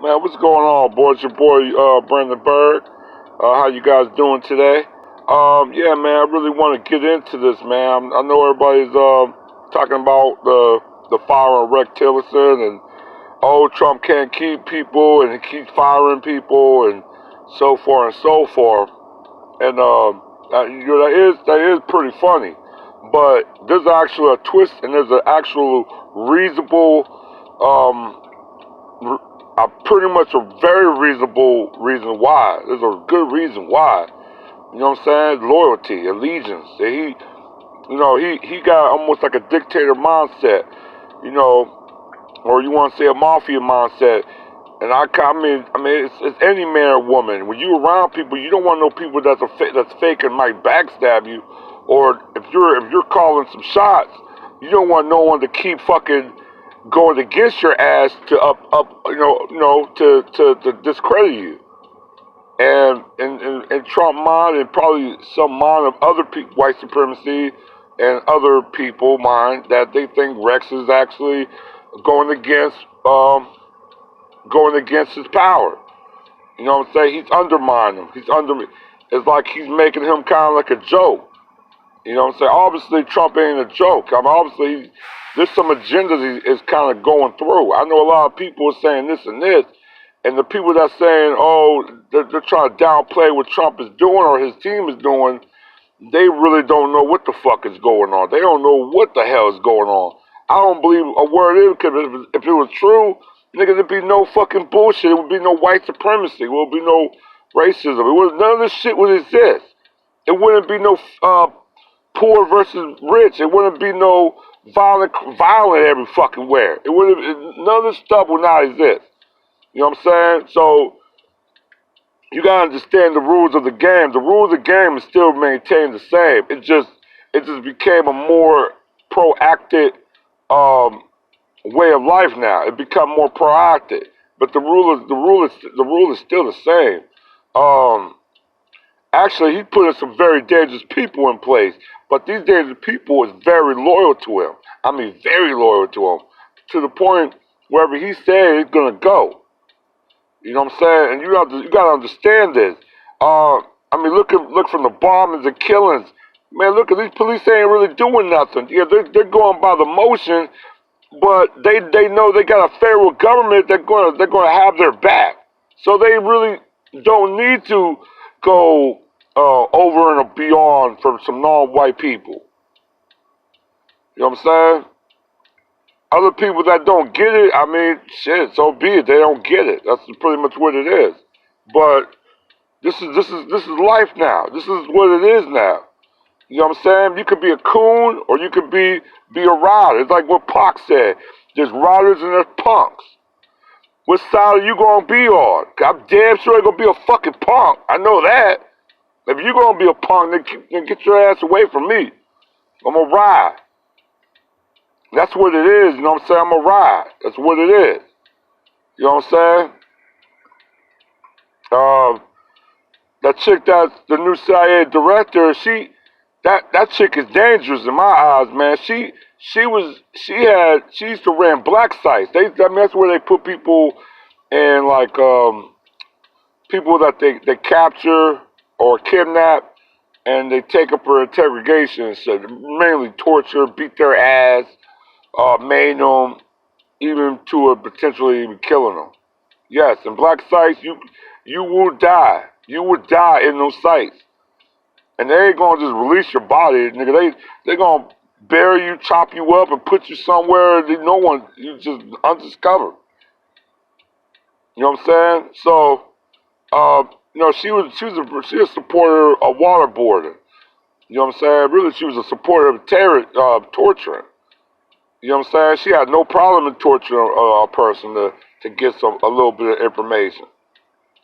Man, what's going on, boy? It's your boy, Brandon Berg. How you guys doing today? Yeah, man, I really want to get into this, man. I know everybody's talking about the fire on Rex Tillerson and Trump can't keep people and he keeps firing people and so forth and so forth. And that is pretty funny. But there's actually a twist and there's an actual reasonable um, pretty much a very reasonable reason why. There's a good reason why. You know what I'm saying? Loyalty, allegiance. He got almost like a dictator mindset, you know, or you want to say a mafia mindset. And it's any man or woman. When you around people, you don't want no people that's fake and might backstab you, or if you're calling some shots, you don't want no one to keep fucking going against your ass to to discredit you. And in Trump mind and probably some mind of other white supremacy and other people mind that they think Rex is actually going against his power. You know what I'm saying? He's undermining him. It's like he's making him kind of like a joke. You know what I'm saying? Obviously, Trump ain't a joke. I mean, obviously, there's some agendas he is kind of going through. I know a lot of people are saying this and this, and the people that's saying, they're trying to downplay what Trump is doing or his team is doing, they really don't know what the fuck is going on. They don't know what the hell is going on. I don't believe a word in it, because if it was true, nigga, there'd be no fucking bullshit. It would be no white supremacy. There would be no racism. None of this shit would exist. It wouldn't be no poor versus rich. It wouldn't be no violent every fucking where. None of this stuff would not exist. You know what I'm saying? So you gotta understand the rules of the game. The rules of the game is still maintained the same. It just became a more proactive way of life now. It become more proactive. But the rule is still the same. Actually, he put some very dangerous people in place, but these dangerous people is very loyal to him. I mean, very loyal to him, to the point wherever he said he's gonna go. You know what I'm saying? And you gotta understand this. Look from the bombings and killings. Man, look at these police ain't really doing nothing. Yeah, they're going by the motion, but they know they got a federal government they're gonna have their back. So they really don't need to go over and beyond from some non-white people. You know what I'm saying? Other people that don't get it, I mean, shit, so be it. They don't get it. That's pretty much what it is. But this is life now. This is what it is now. You know what I'm saying? You could be a coon or you could be a rider. It's like what Pac said. There's riders and there's punks. What side are you gonna be on? I'm damn sure you're gonna be a fucking punk. I know that. If you're gonna be a punk, then get your ass away from me. I'm gonna ride. That's what it is, you know what I'm saying? I'm gonna ride. That's what it is. You know what I'm saying? That chick that's the new CIA director, that chick is dangerous in my eyes, man. She used to run black sites. That's where they put people in, like people that they capture or kidnap, and they take up for interrogation. So mainly torture, beat their ass, maim them, even to potentially even killing them. Yes, in black sites, you will die. You would die in those sites. And they ain't gonna just release your body, nigga. They gonna bury you, chop you up, and put you somewhere that you just undiscovered. You know what I'm saying? So, she was a supporter of waterboarding. You know what I'm saying? Really, she was a supporter of torturing. You know what I'm saying? She had no problem in torturing a person to get a little bit of information.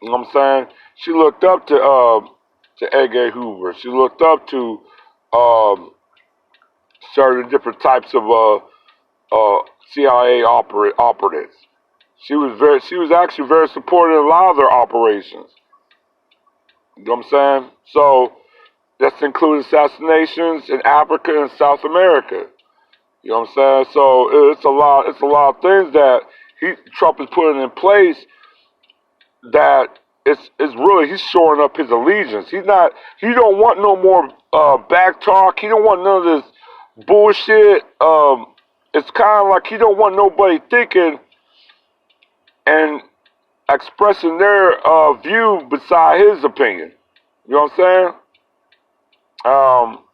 You know what I'm saying? She looked up to Edgar Hoover. She looked up to certain different types of CIA operatives. She was actually very supportive of a lot of their operations. You know what I'm saying? So that's including assassinations in Africa and South America. You know what I'm saying? So it's a lot of things that Trump is putting in place that it's really he's shoring up his allegiance. He don't want no more back talk. He don't want none of this bullshit. It's kind of like he don't want nobody thinking and expressing their view beside his opinion. You know what I'm saying?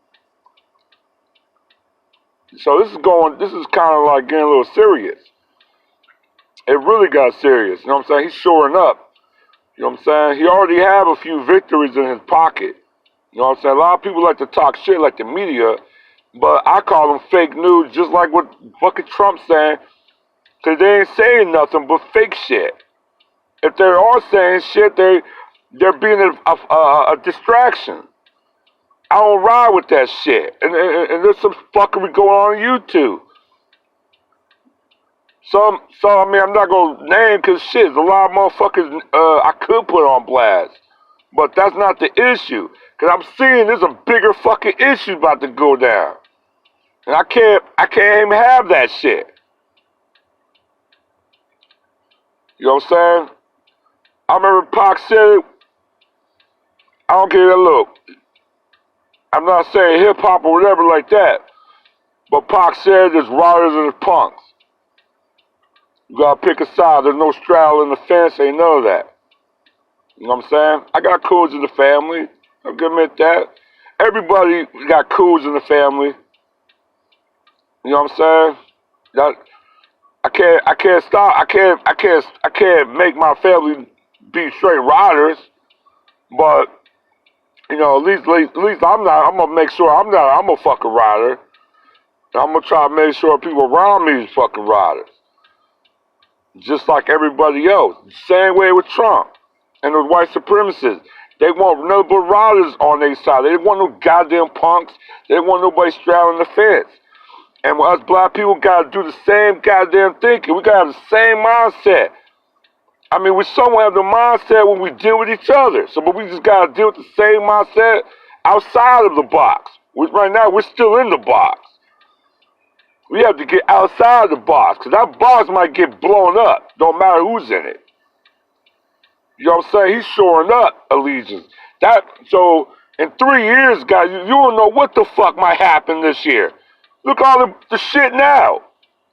So this is kind of like getting a little serious. It really got serious. You know what I'm saying? He's shoring up. You know what I'm saying? He already have a few victories in his pocket. You know what I'm saying? A lot of people like to talk shit like the media, but I call them fake news, just like what fucking Trump's saying, because they ain't saying nothing but fake shit. If they are saying shit, they're being a distraction. I don't ride with that shit. And there's some fuckery going on YouTube. So I mean, I'm not gonna name because shit, there's a lot of motherfuckers I could put on blast, but that's not the issue. Cause I'm seeing there's a bigger fucking issue about to go down, and I can't even have that shit. You know what I'm saying? I remember Pac said it. I don't care that look. I'm not saying hip hop or whatever like that, but Pac said there's Riderz and there's Punkz. You gotta pick a side. There's no straddling the fence. Ain't none of that. You know what I'm saying? I got cools in the family. I'll admit that. Everybody got cools in the family. You know what I'm saying? That I can't stop. I can't make my family be straight riders. But you know, at least I'm not. I'm gonna make sure I'm not. I'm a fucking rider. I'm gonna try to make sure people around me is fucking riders. Just like everybody else. Same way with Trump and those white supremacists. They want nothing but riders on their side. They didn't want no goddamn punks. They didn't want nobody straddling the fence. And us black people gotta do the same goddamn thinking. We gotta have the same mindset. I mean, we somewhat have the mindset when we deal with each other. But we just gotta deal with the same mindset outside of the box. Right now, we're still in the box. We have to get outside the box, because that box might get blown up. Don't matter who's in it. You know what I'm saying? He's shoring up allegiance. So, in 3 years, guys, you don't know what the fuck might happen this year. Look all the shit now.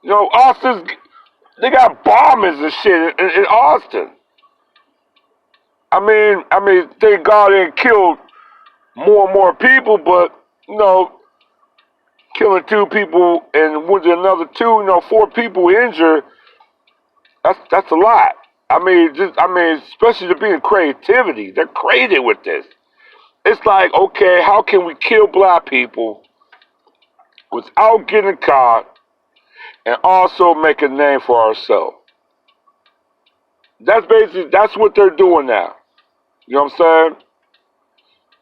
You know, they got bombings and shit in Austin. I mean, thank God they killed more and more people, but, you know, killing 2 people and wounding another 2, you know, 4 people injured, that's a lot. I mean, especially to be in creativity. They're creative with this. It's like, okay, how can we kill black people without getting caught and also make a name for ourselves? That's what they're doing now. You know what I'm saying?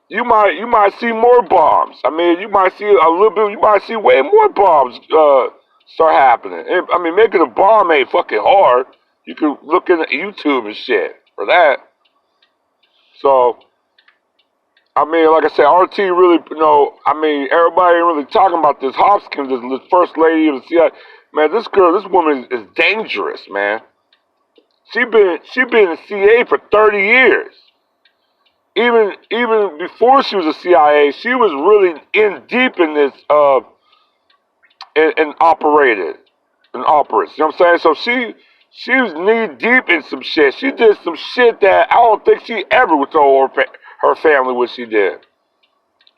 You might see more bombs. I mean, you might see a little bit. You might see way more bombs start happening. I mean, making a bomb ain't fucking hard. You can look into YouTube and shit for that. So, I mean, like I said, RT really, you know, I mean, everybody ain't really talking about this Hopkins, this first lady of the CIA. Man, this woman is dangerous, man. She been in the CIA for 30 years. Even before she was a CIA, she was really in deep in this and operated and operates. You know what I'm saying? So she was knee deep in some shit. She did some shit that I don't think she ever would tell her family what she did.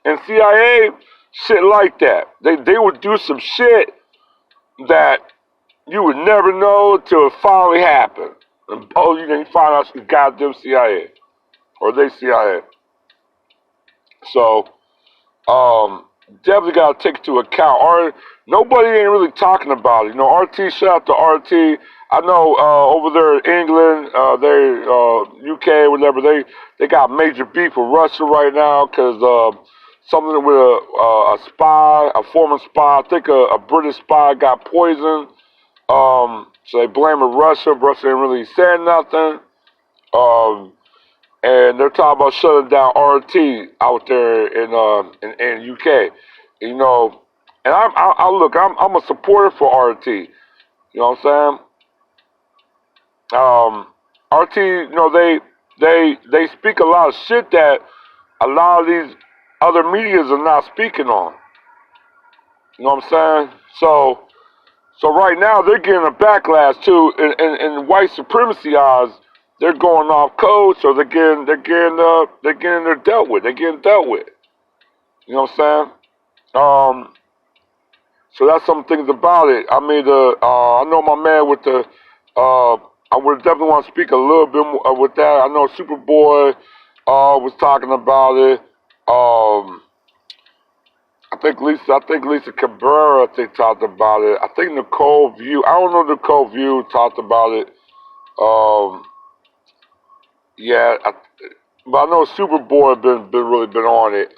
And CIA, shit like that. They would do some shit that you would never know till it finally happened. And you find out she's goddamn CIA. Or they CIA. So, definitely got to take into account. Nobody ain't really talking about it. You know, RT, shout out to RT. I know over there in England, UK, whatever, they got major beef with Russia right now because something with a spy, a former spy, I think a British spy got poisoned. So they blame it Russia. Russia ain't really saying nothing. And they're talking about shutting down RT out there in UK. You know, and I'm a supporter for RT. You know what I'm saying? RT, they speak a lot of shit that a lot of these other medias are not speaking on. You know what I'm saying? So right now they're getting a backlash too, in white supremacy eyes. They're going off code, so they're getting dealt with. They're getting dealt with. You know what I'm saying? So that's some things about it. I mean, I know my man with the. I would definitely want to speak a little bit more with that. I know Superboy was talking about it. I think Lisa Cabrera talked about it. I think Nicole View. I don't know Nicole View talked about it. Um, yeah, but I know Superboy been really been on it.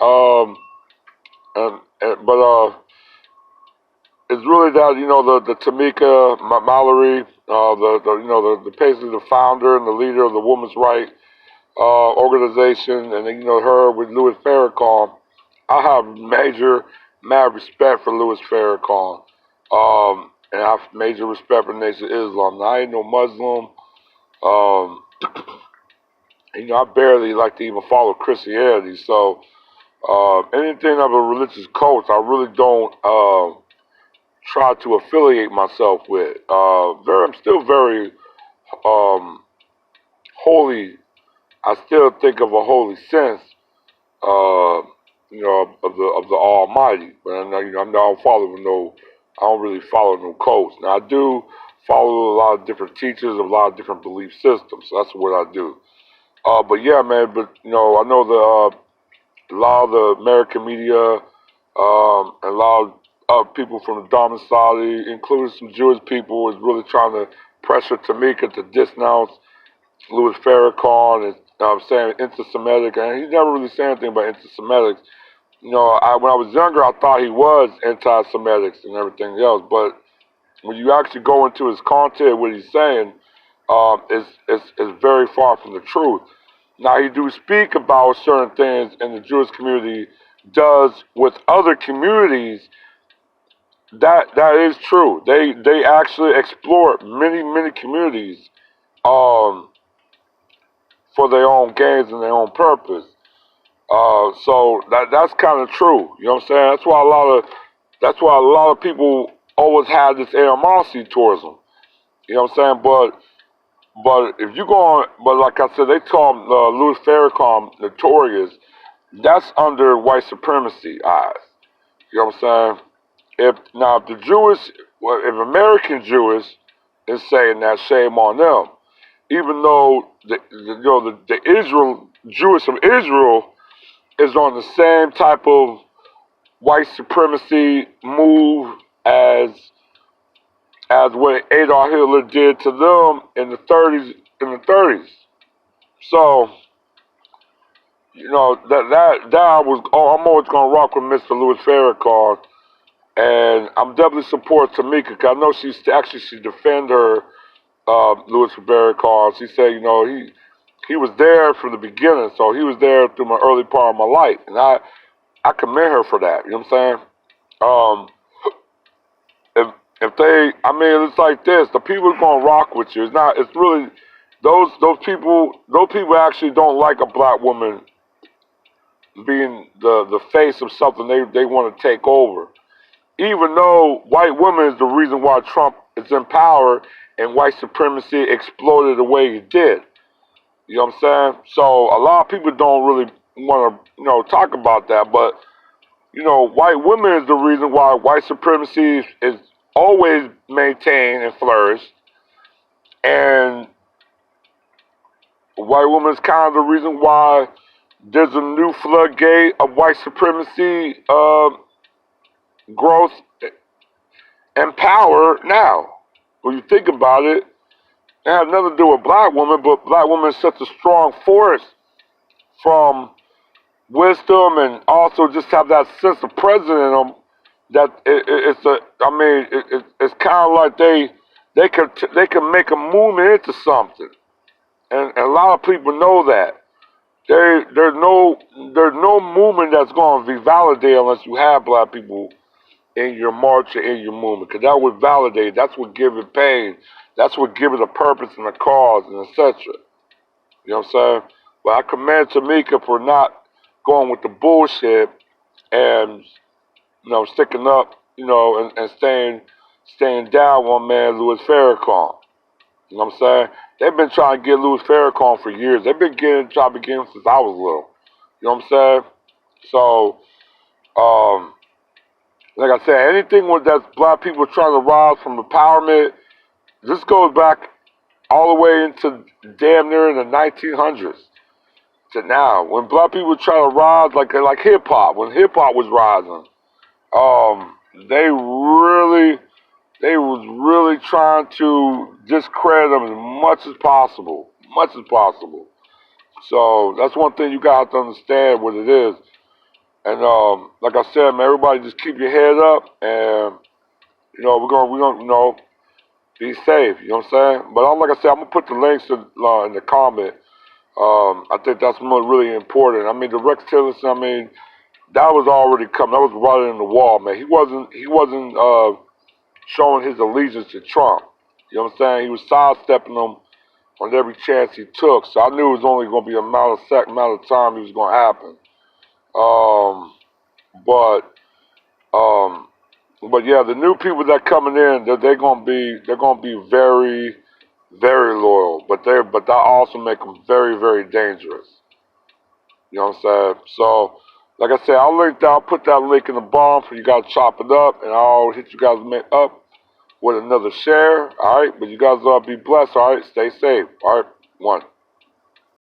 But it's really that the Tamika Mallory, basically the founder and the leader of the Women's Right organization, and then her with Louis Farrakhan. I have mad respect for Louis Farrakhan, and I have major respect for the Nation of Islam. Now, I ain't no Muslim. Um, I barely like to even follow Christianity, so anything of a religious cult, I really don't try to affiliate myself with. I'm still very holy. I still think of a holy sense, of the Almighty. But I don't follow no. I don't really follow no cults. Now I do follow a lot of different teachers, a lot of different belief systems. So that's what I do. But yeah, man. But I know a lot of the American media, and a lot of people from the Dharmasadi, including some Jewish people, is really trying to pressure Tamika to disnounce Louis Farrakhan, and saying anti-Semitic, and he never really said anything about anti-Semitics. When I was younger, I thought he was anti-Semitics and everything else, but when you actually go into his content, what he's saying, is very far from the truth. Now, he do speak about certain things, and the Jewish community does with other communities. That is true. They actually explore many communities, um, for their own gains and their own purpose. So that's kind of true. You know what I'm saying? That's why a lot of people always have this animosity towards them. You know what I'm saying? But if you go on, but like I said, they call Louis Farrakhan notorious. That's under white supremacy eyes. You know what I'm saying? If the Jewish, well, if American Jewish is saying that, shame on them. Even though the Israel Jewish of Israel is on the same type of white supremacy move as what Adolf Hitler did to them in the 30s. So that I'm always gonna rock with Mr. Louis Farrakhan, and I'm definitely support Tamika. 'Cause I know she defend her Louis Farrakhan. She said he was there from the beginning, so he was there through my early part of my life, and I commend her for that. You know what I'm saying? Um, if I mean, it's like this: the people who gonna rock with you. It's not. It's really those people. Those people actually don't like a black woman being the face of something they want to take over. Even though white women is the reason why Trump is in power and white supremacy exploded the way it did. You know what I'm saying? So a lot of people don't really want to, talk about that. But, white women is the reason why white supremacy is always maintained and flourished. And white women is kind of the reason why there's a new floodgate of white supremacy growth and power now. When you think about it, it has nothing to do with black women, but black women is such a strong force from wisdom, and also just have that sense of presence in them that it's kind of like they can make a movement into something, and a lot of people know that. There's no movement that's going to be validated unless you have black people in your march or in your movement, because that would validate. That's what give it pain That's what gives it a purpose and a cause and etc. You know what I'm saying? But I commend Tamika for not going with the bullshit and sticking up, and staying down one man, Louis Farrakhan. You know what I'm saying? They've been trying to get Louis Farrakhan for years. They've been trying to get him since I was little. You know what I'm saying? So, like I said, anything that black people trying to rise from empowerment, this goes back all the way into damn near in the 1900s to now. When black people were trying to rise, like hip hop, when hip hop was rising, they was really trying to discredit them as much as possible, So that's one thing you got to understand what it is. And like I said, man, everybody just keep your head up, and we're gonna be safe. You know what I'm saying? But like I said, I'm gonna put the links in the comment. I think that's really important. I mean, the Rex Tillerson, I mean, that was already coming. That was right in the wall, man. He wasn't showing his allegiance to Trump. You know what I'm saying? He was sidestepping them on every chance he took. So I knew it was only going to be a amount of time it was going to happen. But yeah, the new people that coming in, they're going to be very, very loyal. But that also make them very, very dangerous. You know what I'm saying? So, like I said, I'll put that link in the bottom for you guys to chop it up, and I'll hit you guys up with another share. All right, but you guys all be blessed. All right, stay safe. All right, one.